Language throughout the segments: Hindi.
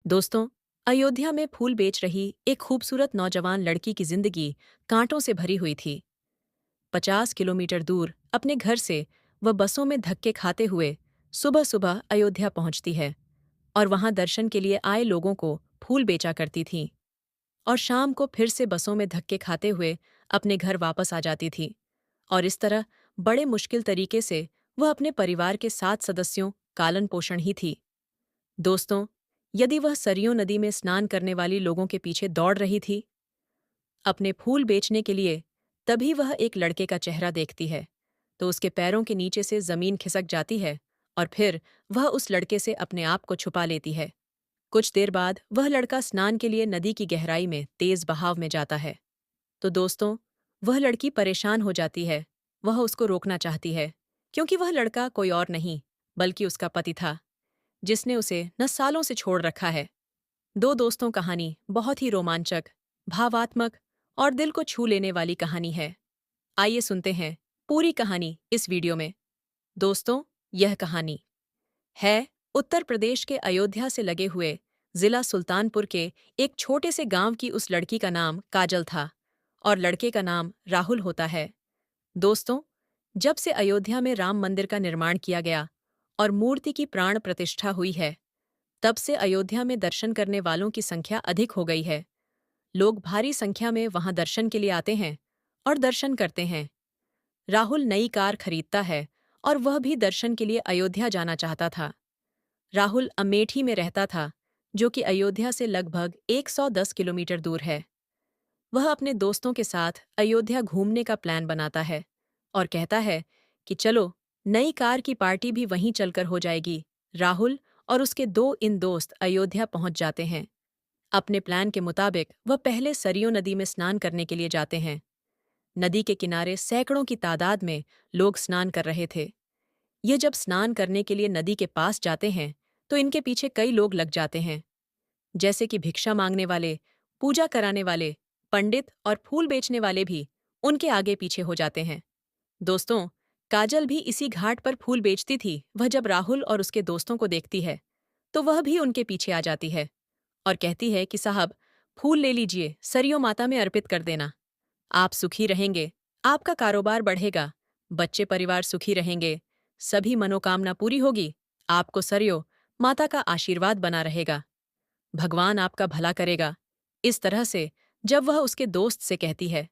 दोस्तों, अयोध्या में फूल बेच रही एक खूबसूरत नौजवान लड़की की जिंदगी कांटों से भरी हुई थी। 50 किलोमीटर दूर अपने घर से वह बसों में धक्के खाते हुए सुबह सुबह अयोध्या पहुंचती है और वहां दर्शन के लिए आए लोगों को फूल बेचा करती थी और शाम को फिर से बसों में धक्के खाते हुए अपने घर वापस आ जाती थी। और इस तरह बड़े मुश्किल तरीके से वह अपने परिवार के 7 सदस्यों पालन पोषण ही थी। दोस्तों, यदि वह सरयू नदी में स्नान करने वाली लोगों के पीछे दौड़ रही थी अपने फूल बेचने के लिए, तभी वह एक लड़के का चेहरा देखती है तो उसके पैरों के नीचे से जमीन खिसक जाती है और फिर वह उस लड़के से अपने आप को छुपा लेती है। कुछ देर बाद वह लड़का स्नान के लिए नदी की गहराई में तेज बहाव में जाता है। तो दोस्तों, वह लड़की परेशान हो जाती है। वह उसको रोकना चाहती है क्योंकि वह लड़का कोई और नहीं बल्कि उसका पति था, जिसने उसे न सालों से छोड़ रखा है। दो दोस्तों कहानी बहुत ही रोमांचक, भावात्मक और दिल को छू लेने वाली कहानी है। आइए सुनते हैं पूरी कहानी इस वीडियो में। दोस्तों, यह कहानी है उत्तर प्रदेश के अयोध्या से लगे हुए जिला सुल्तानपुर के एक छोटे से गांव की। उस लड़की का नाम काजल था और लड़के का नाम राहुल होता है। दोस्तों, जब से अयोध्या में राम मंदिर का निर्माण किया गया और मूर्ति की प्राण प्रतिष्ठा हुई है, तब से अयोध्या में दर्शन करने वालों की संख्या अधिक हो गई है। लोग भारी संख्या में वहां दर्शन के लिए आते हैं और दर्शन करते हैं। राहुल नई कार खरीदता है और वह भी दर्शन के लिए अयोध्या जाना चाहता था। राहुल अमेठी में रहता था, जो कि अयोध्या से लगभग 110 किलोमीटर दूर है। वह अपने दोस्तों के साथ अयोध्या घूमने का प्लान बनाता है और कहता है कि चलो, नई कार की पार्टी भी वहीं चलकर हो जाएगी। राहुल और उसके दो इन दोस्त अयोध्या पहुंच जाते हैं। अपने प्लान के मुताबिक वह पहले सरयू नदी में स्नान करने के लिए जाते हैं। नदी के किनारे सैकड़ों की तादाद में लोग स्नान कर रहे थे। ये जब स्नान करने के लिए नदी के पास जाते हैं तो इनके पीछे कई लोग लग जाते हैं, जैसे कि भिक्षा मांगने वाले, पूजा कराने वाले, पंडित और फूल बेचने वाले भी उनके आगे पीछे हो जाते हैं। दोस्तों, काजल भी इसी घाट पर फूल बेचती थी। वह जब राहुल और उसके दोस्तों को देखती है तो वह भी उनके पीछे आ जाती है और कहती है कि साहब, फूल ले लीजिए, सरयू माता में अर्पित कर देना। आप सुखी रहेंगे, आपका कारोबार बढ़ेगा, बच्चे परिवार सुखी रहेंगे, सभी मनोकामना पूरी होगी, आपको सरयू माता का आशीर्वाद बना रहेगा, भगवान आपका भला करेगा। इस तरह से जब वह उसके दोस्त से कहती है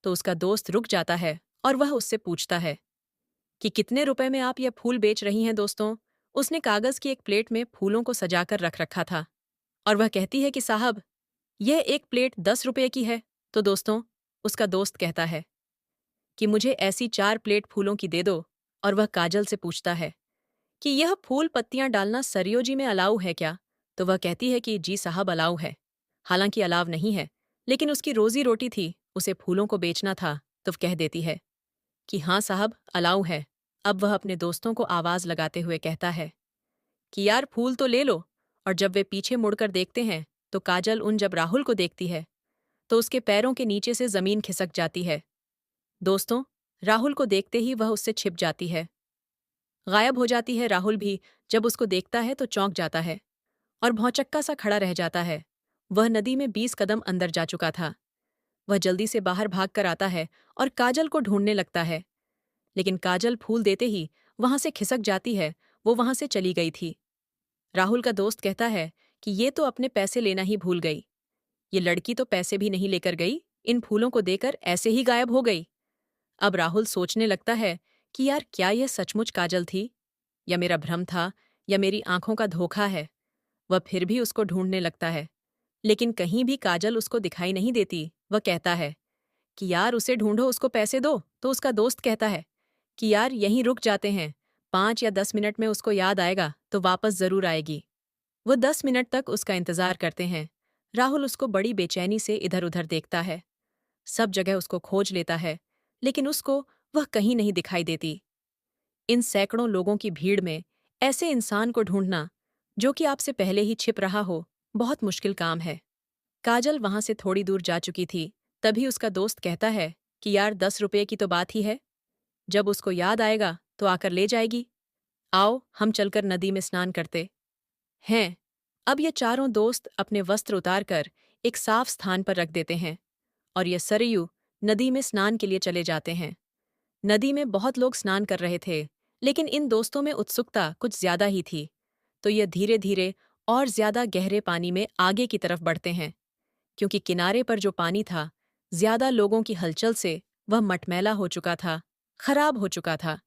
तो उसका दोस्त रुक जाता है और वह उससे पूछता है कि कितने रुपए में आप यह फूल बेच रही हैं। दोस्तों, उसने कागज की एक प्लेट में फूलों को सजाकर रख रखा था और वह कहती है कि साहब, यह एक प्लेट 10 रुपये की है। तो दोस्तों, उसका दोस्त कहता है कि मुझे ऐसी 4 प्लेट फूलों की दे दो। और वह काजल से पूछता है कि यह फूल पत्तियां डालना सरयू जी में अलाउ है क्या? तो वह कहती है कि जी साहब, अलाउ है। हालांकि अलाव नहीं है, लेकिन उसकी रोजी रोटी थी, उसे फूलों को बेचना था, तो कह देती है कि हाँ साहब, अलाउ है। अब वह अपने दोस्तों को आवाज लगाते हुए कहता है कि यार, फूल तो ले लो। और जब वे पीछे मुड़कर देखते हैं तो काजल जब राहुल को देखती है तो उसके पैरों के नीचे से जमीन खिसक जाती है। दोस्तों, राहुल को देखते ही वह उससे छिप जाती है, गायब हो जाती है। राहुल भी जब उसको देखता है तो चौंक जाता है और भौंचक्का सा खड़ा रह जाता है। वह नदी में 20 कदम अंदर जा चुका था। वह जल्दी से बाहर भाग कर आता है और काजल को ढूंढने लगता है, लेकिन काजल फूल देते ही वहां से खिसक जाती है। वो वहां से चली गई थी। राहुल का दोस्त कहता है कि ये तो अपने पैसे लेना ही भूल गई। ये लड़की तो पैसे भी नहीं लेकर गई, इन फूलों को देकर ऐसे ही गायब हो गई। अब राहुल सोचने लगता है कि यार, क्या यह सचमुच काजल थी, या मेरा भ्रम था, या मेरी आंखों का धोखा है। वह फिर भी उसको ढूंढने लगता है, लेकिन कहीं भी काजल उसको दिखाई नहीं देती। वह कहता है कि यार, उसे ढूंढो, उसको पैसे दो। तो उसका दोस्त कहता है कि यार, यहीं रुक जाते हैं, 5 या 10 मिनट में उसको याद आएगा तो वापस जरूर आएगी। वो 10 मिनट तक उसका इंतजार करते हैं। राहुल उसको बड़ी बेचैनी से इधर उधर देखता है, सब जगह उसको खोज लेता है, लेकिन उसको वह कहीं नहीं दिखाई देती। इन सैकड़ों लोगों की भीड़ में ऐसे इंसान को ढूंढना जो कि आपसे पहले ही छिप रहा हो, बहुत मुश्किल काम है। काजल वहां से थोड़ी दूर जा चुकी थी, तभी उसका दोस्त कहता है कि यार, 10 रुपये की तो बात ही है, जब उसको याद आएगा तो आकर ले जाएगी। आओ, हम चलकर नदी में स्नान करते हैं। अब ये चारों दोस्त अपने वस्त्र उतारकर एक साफ स्थान पर रख देते हैं और ये सरयू नदी में स्नान के लिए चले जाते हैं। नदी में बहुत लोग स्नान कर रहे थे, लेकिन इन दोस्तों में उत्सुकता कुछ ज्यादा ही थी। तो ये धीरे धीरे और ज्यादा गहरे पानी में आगे की तरफ बढ़ते हैं, क्योंकि किनारे पर जो पानी था, ज्यादा लोगों की हलचल से वह मटमैला हो चुका था, खराब हो चुका था,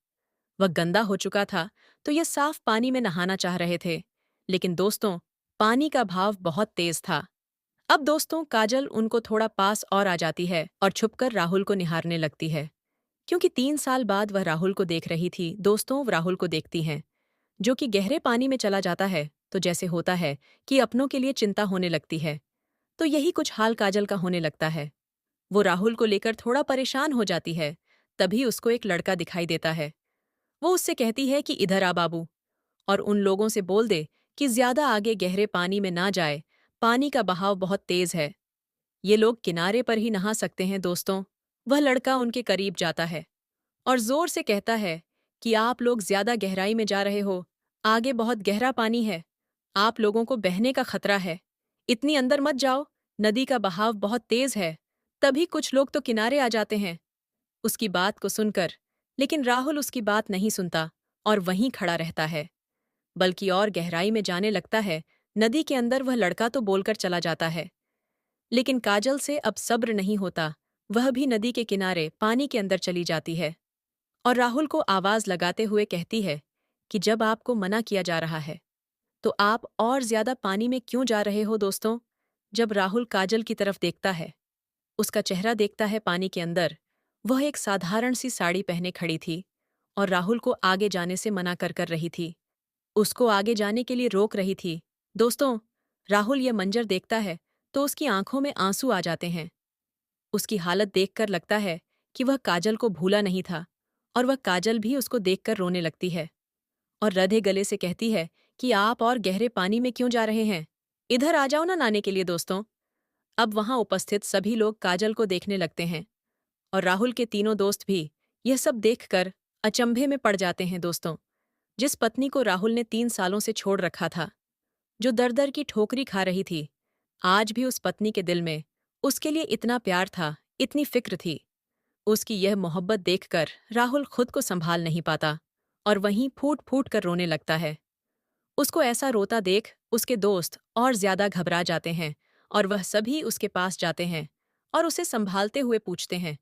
वह गंदा हो चुका था। तो ये साफ पानी में नहाना चाह रहे थे, लेकिन दोस्तों, पानी का भाव बहुत तेज था। अब दोस्तों, काजल उनको थोड़ा पास और आ जाती है और छुपकर राहुल को निहारने लगती है, क्योंकि 3 साल बाद वह राहुल को देख रही थी। दोस्तों, राहुल को देखती हैं, जो कि गहरे पानी में चला जाता है, तो जैसे होता है कि अपनों के लिए चिंता होने लगती है, तो यही कुछ हाल काजल का होने लगता है। वो राहुल को लेकर थोड़ा परेशान हो जाती है। तभी उसको एक लड़का दिखाई देता है। वो उससे कहती है कि इधर आ बाबू, और उन लोगों से बोल दे कि ज्यादा आगे गहरे पानी में ना जाए, पानी का बहाव बहुत तेज है। ये लोग किनारे पर ही नहा सकते हैं। दोस्तों, वह लड़का उनके करीब जाता है और जोर से कहता है कि आप लोग ज्यादा गहराई में जा रहे हो, आगे बहुत गहरा पानी है, आप लोगों को बहने का खतरा है, इतनी अंदर मत जाओ, नदी का बहाव बहुत तेज है। तभी कुछ लोग तो किनारे आ जाते हैं उसकी बात को सुनकर, लेकिन राहुल उसकी बात नहीं सुनता और वहीं खड़ा रहता है, बल्कि और गहराई में जाने लगता है। नदी के अंदर वह लड़का तो बोलकर चला जाता है, लेकिन काजल से अब सब्र नहीं होता। वह भी नदी के किनारे पानी के अंदर चली जाती है और राहुल को आवाज लगाते हुए कहती है कि जब आपको मना किया जा रहा है, तो आप और ज्यादा पानी में क्यों जा रहे हो। दोस्तों, जब राहुल काजल की तरफ देखता है, उसका चेहरा देखता है पानी के अंदर, वह एक साधारण सी साड़ी पहने खड़ी थी और राहुल को आगे जाने से मना कर रही थी, उसको आगे जाने के लिए रोक रही थी। दोस्तों, राहुल यह मंजर देखता है तो उसकी आंखों में आंसू आ जाते हैं। उसकी हालत देखकर लगता है कि वह काजल को भूला नहीं था और वह काजल भी उसको देखकर रोने लगती है और रधे गले से कहती है कि आप और गहरे पानी में क्यों जा रहे हैं, इधर आ जाओ ना नहाने के लिए। दोस्तों, अब वहां उपस्थित सभी लोग काजल को देखने लगते हैं और राहुल के तीनों दोस्त भी यह सब देखकर अचंभे में पड़ जाते हैं। दोस्तों, जिस पत्नी को राहुल ने 3 सालों से छोड़ रखा था, जो दर-दर की ठोकरी खा रही थी, आज भी उस पत्नी के दिल में उसके लिए इतना प्यार था, इतनी फिक्र थी। उसकी यह मोहब्बत देखकर राहुल खुद को संभाल नहीं पाता और वहीं फूट-फूट कर रोने लगता है। उसको ऐसा रोता देख उसके दोस्त और ज्यादा घबरा जाते हैं और वह सभी उसके पास जाते हैं और उसे संभालते हुए पूछते हैं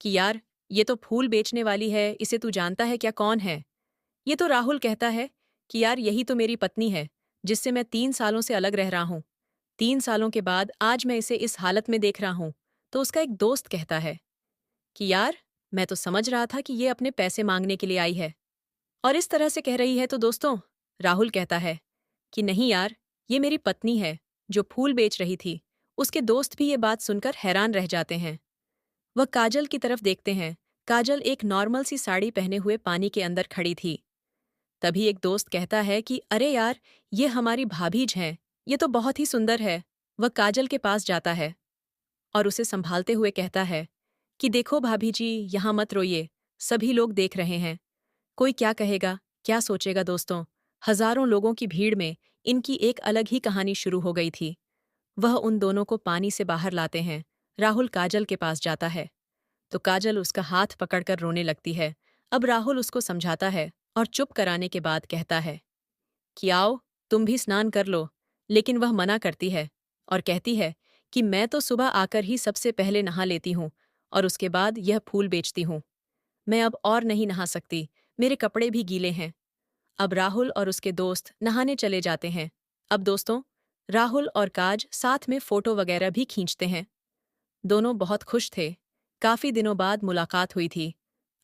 कि यार, ये तो फूल बेचने वाली है, इसे तू जानता है क्या, कौन है? ये तो राहुल कहता है कि यार यही तो मेरी पत्नी है, जिससे मैं 3 सालों से अलग रह रहा हूँ। 3 सालों के बाद आज मैं इसे इस हालत में देख रहा हूँ। तो उसका एक दोस्त कहता है कि यार, मैं तो समझ रहा था कि ये अपने पैसे मांगने के लिए आई है और इस तरह से कह रही है। तो दोस्तों, राहुल कहता है कि नहीं यार, ये मेरी पत्नी है जो फूल बेच रही थी। उसके दोस्त भी ये बात सुनकर हैरान रह जाते हैं। वह काजल की तरफ देखते हैं। काजल एक नॉर्मल सी साड़ी पहने हुए पानी के अंदर खड़ी थी। तभी एक दोस्त कहता है कि अरे यार, ये हमारी भाभीज हैं, ये तो बहुत ही सुंदर है। वह काजल के पास जाता है और उसे संभालते हुए कहता है कि देखो भाभी जी, यहाँ मत रोइए, सभी लोग देख रहे हैं, कोई क्या कहेगा, क्या सोचेगा। दोस्तों, हजारों लोगों की भीड़ में इनकी एक अलग ही कहानी शुरू हो गई थी। वह उन दोनों को पानी से बाहर लाते हैं। राहुल काजल के पास जाता है तो काजल उसका हाथ पकड़कर रोने लगती है। अब राहुल उसको समझाता है और चुप कराने के बाद कहता है कि आओ, तुम भी स्नान कर लो। लेकिन वह मना करती है और कहती है कि मैं तो सुबह आकर ही सबसे पहले नहा लेती हूँ और उसके बाद यह फूल बेचती हूँ। मैं अब और नहीं नहा सकती, मेरे कपड़े भी गीले हैं। अब राहुल और उसके दोस्त नहाने चले जाते हैं। अब दोस्तों, राहुल और काज साथ में फोटो वगैरह भी खींचते हैं। दोनों बहुत खुश थे, काफी दिनों बाद मुलाकात हुई थी।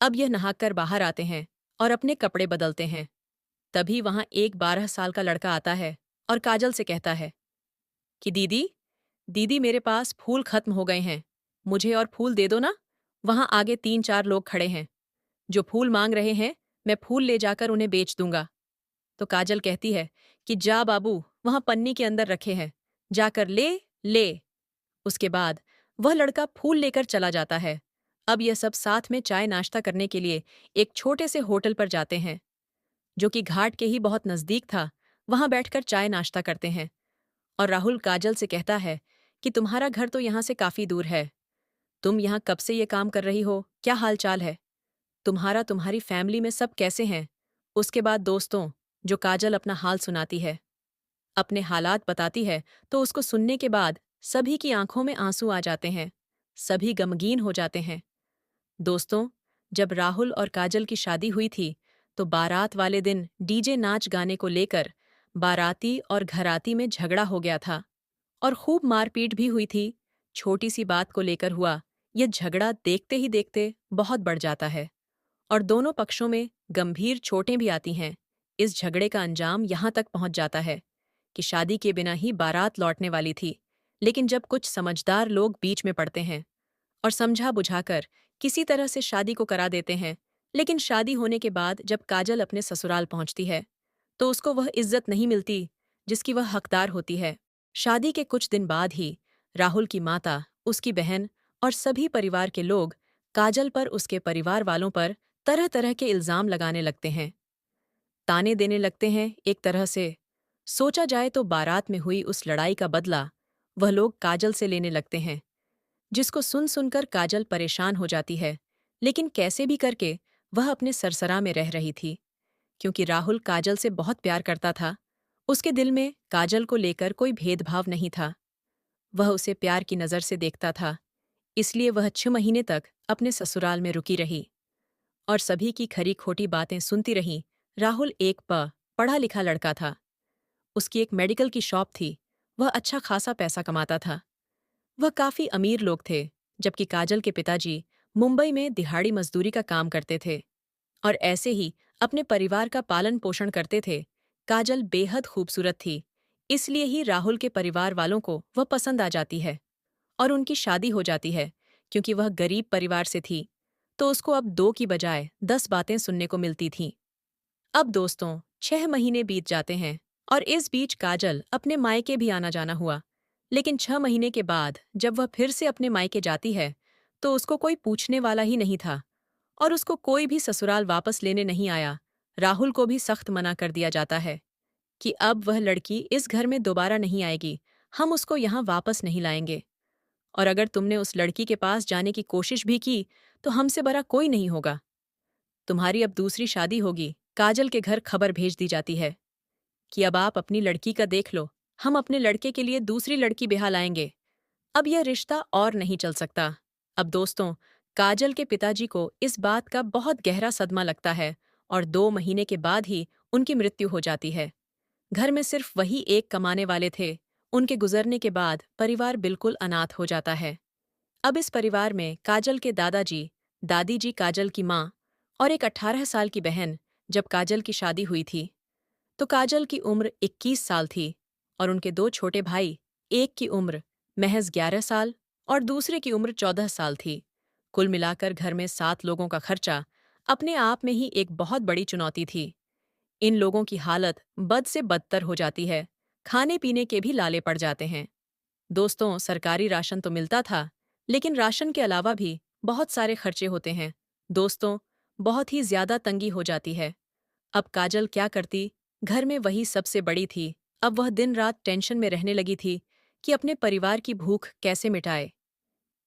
अब यह नहाकर बाहर आते हैं और अपने कपड़े बदलते हैं। तभी वहां एक 12 साल का लड़का आता है और काजल से कहता है कि दीदी, दीदी मेरे पास फूल खत्म हो गए हैं, मुझे और फूल दे दो ना। वहां आगे 3-4 लोग खड़े हैं, जो फूल मांग रहे हैं, मैं फूल ले जाकर उन्हें बेच दूंगा। तो काजल कहती है कि जा बाबू, वहां पन्नी के अंदर रखे हैं, जाकर ले ले। उसके बाद वह लड़का फूल लेकर चला जाता है। अब यह सब साथ में चाय नाश्ता करने के लिए एक छोटे से होटल पर जाते हैं, जो कि घाट के ही बहुत नजदीक था। वहां बैठकर चाय नाश्ता करते हैं। और राहुल काजल से कहता है कि तुम्हारा घर तो यहाँ से काफ़ी दूर है। तुम यहाँ कब से ये काम कर रही हो? क्या हाल चाल है? तुम्हारी फैमिली में सब कैसे हैं? उसके बाद दोस्तों, जो काजल अपना हाल सुनाती है, अपने हालात बताती है, तो उसको सुनने के बाद सभी की आंखों में आंसू आ जाते हैं। सभी गमगीन हो जाते हैं। दोस्तों, जब राहुल और काजल की शादी हुई थी, तो बारात वाले दिन डीजे नाच गाने को लेकर बाराती और घराती में झगड़ा हो गया था और खूब मारपीट भी हुई थी। छोटी सी बात को लेकर हुआ यह झगड़ा देखते ही देखते बहुत बढ़ जाता है और दोनों पक्षों में गंभीर चोटें भी आती हैं। इस झगड़े का अंजाम यहाँ तक पहुंच जाता है कि शादी के बिना ही बारात लौटने वाली थी, लेकिन जब कुछ समझदार लोग बीच में पड़ते हैं और समझा बुझाकर किसी तरह से शादी को करा देते हैं, लेकिन शादी होने के बाद जब काजल अपने ससुराल पहुंचती है, तो उसको वह इज्जत नहीं मिलती जिसकी वह हकदार होती है। शादी के कुछ दिन बाद ही राहुल की माता, उसकी बहन और सभी परिवार के लोग काजल पर, उसके परिवार वालों पर तरह तरह के इल्जाम लगाने लगते हैं, ताने देने लगते हैं। एक तरह से सोचा जाए तो बारात में हुई उस लड़ाई का बदला वह लोग काजल से लेने लगते हैं, जिसको सुन सुनकर काजल परेशान हो जाती है। लेकिन कैसे भी करके वह अपने सरसरा में रह रही थी, क्योंकि राहुल काजल से बहुत प्यार करता था। उसके दिल में काजल को लेकर कोई भेदभाव नहीं था। वह उसे प्यार की नज़र से देखता था, इसलिए वह 6 महीने तक अपने ससुराल में रुकी रही और सभी की खरी खोटी बातें सुनती रही। राहुल एक पढ़ा लिखा लड़का था। उसकी एक मेडिकल की शॉप थी। वह अच्छा खासा पैसा कमाता था। वह काफी अमीर लोग थे, जबकि काजल के पिताजी मुंबई में दिहाड़ी मजदूरी का काम करते थे और ऐसे ही अपने परिवार का पालन पोषण करते थे। काजल बेहद खूबसूरत थी, इसलिए ही राहुल के परिवार वालों को वह पसंद आ जाती है और उनकी शादी हो जाती है। क्योंकि वह गरीब परिवार से थी, तो उसको अब 2 की बजाय 10 बातें सुनने को मिलती थीं। अब दोस्तों, 6 महीने बीत जाते हैं और इस बीच काजल अपने मायके भी आना जाना हुआ। लेकिन 6 महीने के बाद जब वह फिर से अपने मायके जाती है, तो उसको कोई पूछने वाला ही नहीं था और उसको कोई भी ससुराल वापस लेने नहीं आया। राहुल को भी सख्त मना कर दिया जाता है कि अब वह लड़की इस घर में दोबारा नहीं आएगी, हम उसको यहाँ वापस नहीं लाएंगे। और अगर तुमने उस लड़की के पास जाने की कोशिश भी की, तो हमसे बड़ा कोई नहीं होगा। तुम्हारी अब दूसरी शादी होगी। काजल के घर खबर भेज दी जाती है कि अब आप अपनी लड़की का देख लो, हम अपने लड़के के लिए दूसरी लड़की ब्याह लाएंगे। अब यह रिश्ता और नहीं चल सकता। अब दोस्तों, काजल के पिताजी को इस बात का बहुत गहरा सदमा लगता है और 2 महीने के बाद ही उनकी मृत्यु हो जाती है। घर में सिर्फ वही एक कमाने वाले थे। उनके गुजरने के बाद परिवार बिल्कुल अनाथ हो जाता है। अब इस परिवार में काजल के दादाजी, दादी जी, काजल की माँ और एक 18 साल की बहन। जब काजल की शादी हुई थी, तो काजल की उम्र 21 साल थी और उनके 2 छोटे भाई, एक की उम्र महज 11 साल और दूसरे की उम्र 14 साल थी। कुल मिलाकर घर में 7 लोगों का खर्चा अपने आप में ही एक बहुत बड़ी चुनौती थी। इन लोगों की हालत बद से बदतर हो जाती है, खाने पीने के भी लाले पड़ जाते हैं। दोस्तों, सरकारी राशन तो मिलता था, लेकिन राशन के अलावा भी बहुत सारे खर्चे होते हैं। दोस्तों, बहुत ही ज्यादा तंगी हो जाती है। अब काजल क्या करती? घर में वही सबसे बड़ी थी। अब वह दिन रात टेंशन में रहने लगी थी कि अपने परिवार की भूख कैसे मिटाए,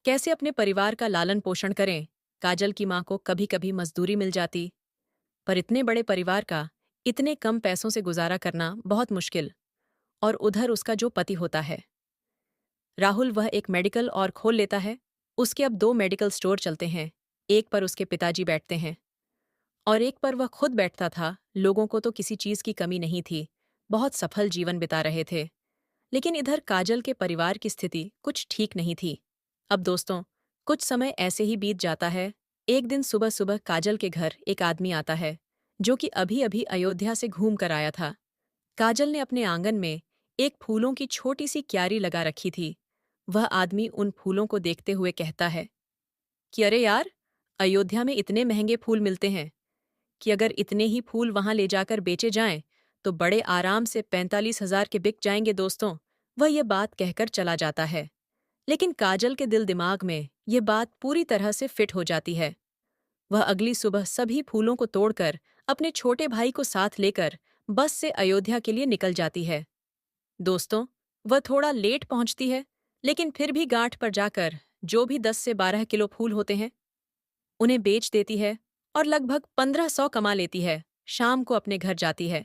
कैसे अपने परिवार का लालन पोषण करें। काजल की माँ को कभी कभी मजदूरी मिल जाती, पर इतने बड़े परिवार का इतने कम पैसों से गुजारा करना बहुत मुश्किल। और उधर उसका जो पति होता है राहुल, वह एक मेडिकल और खोल लेता है। उसके अब 2 मेडिकल स्टोर चलते हैं। एक पर उसके पिताजी बैठते हैं और एक पर वह खुद बैठता था। लोगों को तो किसी चीज की कमी नहीं थी, बहुत सफल जीवन बिता रहे थे। लेकिन इधर काजल के परिवार की स्थिति कुछ ठीक नहीं थी। अब दोस्तों, कुछ समय ऐसे ही बीत जाता है। एक दिन सुबह सुबह काजल के घर एक आदमी आता है, जो कि अभी अभी अयोध्या से घूम कर आया था। काजल ने अपने आंगन में एक फूलों की छोटी सी क्यारी लगा रखी थी। वह आदमी उन फूलों को देखते हुए कहता है कि अरे यार, अयोध्या में इतने महंगे फूल मिलते हैं कि अगर इतने ही फूल वहां ले जाकर बेचे जाएं, तो बड़े आराम से 45,000 के बिक जाएंगे। दोस्तों, वह ये बात कहकर चला जाता है, लेकिन काजल के दिल दिमाग में ये बात पूरी तरह से फिट हो जाती है। वह अगली सुबह सभी फूलों को तोड़कर अपने छोटे भाई को साथ लेकर बस से अयोध्या के लिए निकल जाती है। दोस्तों, वह थोड़ा लेट पहुंचती है, लेकिन फिर भी गांठ पर जाकर जो भी 10 से 12 किलो फूल होते हैं उन्हें बेच देती है और लगभग 1500 कमा लेती है। शाम को अपने घर जाती है।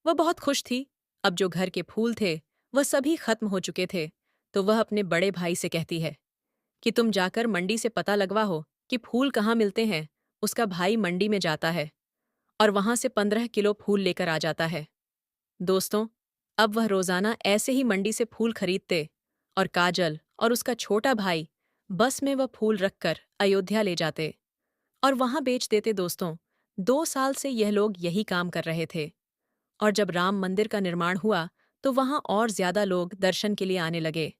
वह बहुत खुश थी। अब जो घर के फूल थे वह सभी खत्म हो चुके थे। तो वह अपने बड़े भाई से कहती है कि तुम जाकर मंडी से पता लगवा हो कि फूल कहाँ मिलते हैं। उसका भाई मंडी में जाता है और वहां से 15 किलो फूल लेकर आ जाता है। दोस्तों, अब वह रोजाना ऐसे ही मंडी से फूल खरीदते और काजल और उसका छोटा भाई बस में वह फूल रखकर अयोध्या ले जाते और वहां बेच देते। दोस्तों, 2 साल से यह लोग यही काम कर रहे थे और जब राम मंदिर का निर्माण हुआ तो वहां और ज्यादा लोग दर्शन के लिए आने लगे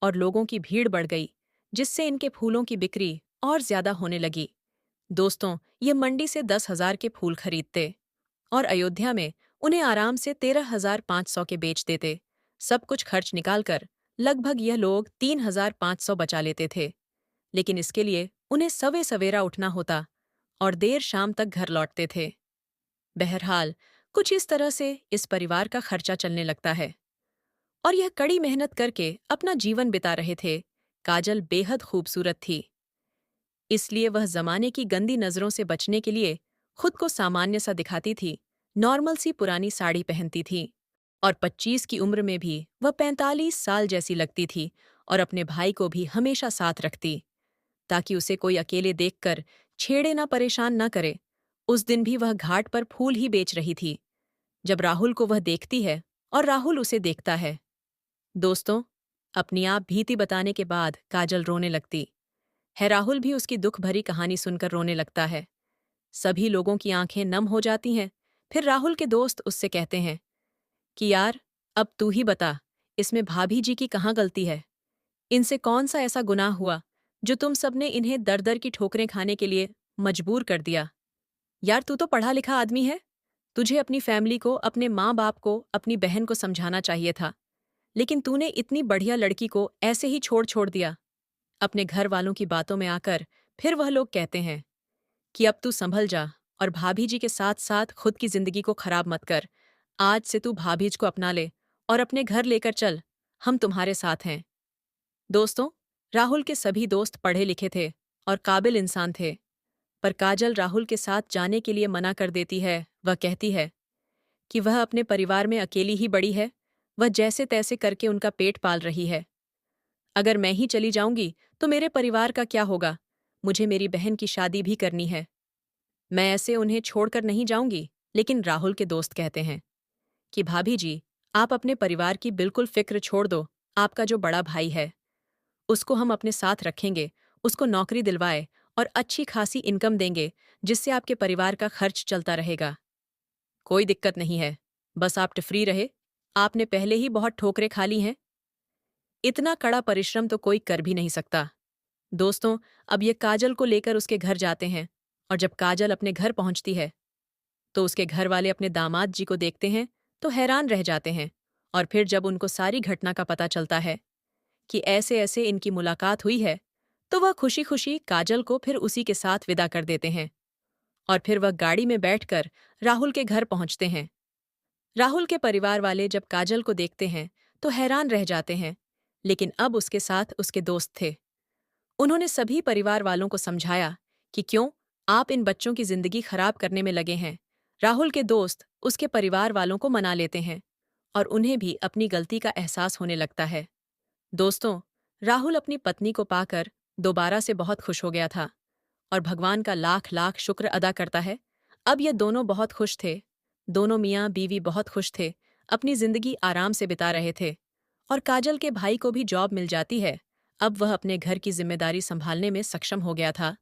और लोगों की भीड़ बढ़ गई, जिससे इनके फूलों की बिक्री और ज्यादा होने लगी। दोस्तों, ये मंडी से 10,000 के फूल खरीदते और अयोध्या में उन्हें आराम से 13,500 के बेच देते। सब कुछ खर्च निकालकर लगभग यह लोग 3,500 बचा लेते थे। लेकिन इसके लिए उन्हें सवे सवेरा उठना होता और देर शाम तक घर लौटते थे। बहरहाल, कुछ इस तरह से इस परिवार का खर्चा चलने लगता है और यह कड़ी मेहनत करके अपना जीवन बिता रहे थे। काजल बेहद खूबसूरत थी, इसलिए वह जमाने की गंदी नजरों से बचने के लिए खुद को सामान्य सा दिखाती थी। नॉर्मल सी पुरानी साड़ी पहनती थी और 25 की उम्र में भी वह 45 साल जैसी लगती थी और अपने भाई को भी हमेशा साथ रखती ताकि उसे कोई अकेले देखकर छेड़े ना, परेशान ना करे। उस दिन भी वह घाट पर फूल ही बेच रही थी जब राहुल को वह देखती है और राहुल उसे देखता है। दोस्तों, अपनी आप भीति बताने के बाद काजल रोने लगती है। राहुल भी उसकी दुख भरी कहानी सुनकर रोने लगता है। सभी लोगों की आंखें नम हो जाती हैं। फिर राहुल के दोस्त उससे कहते हैं कि यार, अब तू ही बता, इसमें भाभी जी की कहाँ गलती है? इनसे कौन सा ऐसा गुनाह हुआ जो तुम सबने इन्हें दर दर की ठोकरें खाने के लिए मजबूर कर दिया? यार, तू तो पढ़ा लिखा आदमी है। तुझे अपनी फैमिली को, अपने माँ बाप को, अपनी बहन को समझाना चाहिए था, लेकिन तूने इतनी बढ़िया लड़की को ऐसे ही छोड़ छोड़ दिया। अपने घर वालों की बातों में आकर फिर वह लोग कहते हैं कि अब तू संभल जा और भाभी जी के साथ साथ खुद की जिंदगी को खराब मत कर। आज से तू भाभीज को अपना ले और अपने घर लेकर चल। हम तुम्हारे साथ हैं। दोस्तों, राहुल के सभी दोस्त पढ़े लिखे थे और काबिल इंसान थे, पर काजल राहुल के साथ जाने के लिए मना कर देती है। वह कहती है कि वह अपने परिवार में अकेली ही बड़ी है। वह जैसे तैसे करके उनका पेट पाल रही है। अगर मैं ही चली जाऊंगी तो मेरे परिवार का क्या होगा? मुझे मेरी बहन की शादी भी करनी है। मैं ऐसे उन्हें छोड़कर नहीं जाऊंगी। लेकिन राहुल के दोस्त कहते हैं कि भाभी जी, आप अपने परिवार की बिल्कुल फिक्र छोड़ दो। आपका जो बड़ा भाई है उसको हम अपने साथ रखेंगे, उसको नौकरी दिलवाए और अच्छी खासी इनकम देंगे, जिससे आपके परिवार का खर्च चलता रहेगा। कोई दिक्कत नहीं है, बस आप फ्री रहे। आपने पहले ही बहुत ठोकरें खा ली हैं। इतना कड़ा परिश्रम तो कोई कर भी नहीं सकता। दोस्तों, अब ये काजल को लेकर उसके घर जाते हैं और जब काजल अपने घर पहुंचती है तो उसके घर वाले अपने दामाद जी को देखते हैं तो हैरान रह जाते हैं। और फिर जब उनको सारी घटना का पता चलता है कि ऐसे ऐसे इनकी मुलाकात हुई है, तो वह खुशी खुशी काजल को फिर उसी के साथ विदा कर देते हैं और फिर वह गाड़ी में बैठकर राहुल के घर पहुंचते हैं। राहुल के परिवार वाले जब काजल को देखते हैं तो हैरान रह जाते हैं, लेकिन अब उसके साथ उसके दोस्त थे। उन्होंने सभी परिवार वालों को समझाया कि क्यों आप इन बच्चों की जिंदगी खराब करने में लगे हैं। राहुल के दोस्त उसके परिवार वालों को मना लेते हैं और उन्हें भी अपनी गलती का एहसास होने लगता है। दोस्तों, राहुल अपनी पत्नी को पाकर दोबारा से बहुत खुश हो गया था और भगवान का लाख लाख शुक्र अदा करता है। अब ये दोनों बहुत खुश थे। दोनों मियाँ बीवी बहुत खुश थे, अपनी जिंदगी आराम से बिता रहे थे और काजल के भाई को भी जॉब मिल जाती है। अब वह अपने घर की जिम्मेदारी संभालने में सक्षम हो गया था।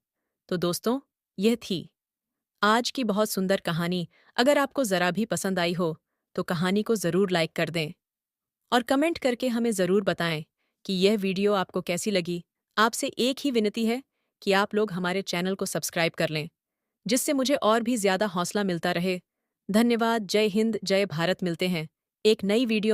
तो दोस्तों, यह थी आज की बहुत सुंदर कहानी। अगर आपको ज़रा भी पसंद आई हो तो कहानी को ज़रूर लाइक कर दें और कमेंट करके हमें ज़रूर बताएं कि यह वीडियो आपको कैसी लगी। आपसे एक ही विनती है कि आप लोग हमारे चैनल को सब्सक्राइब कर लें, जिससे मुझे और भी ज़्यादा हौसला मिलता रहे। धन्यवाद। जय हिंद, जय भारत। मिलते हैं एक नई वीडियो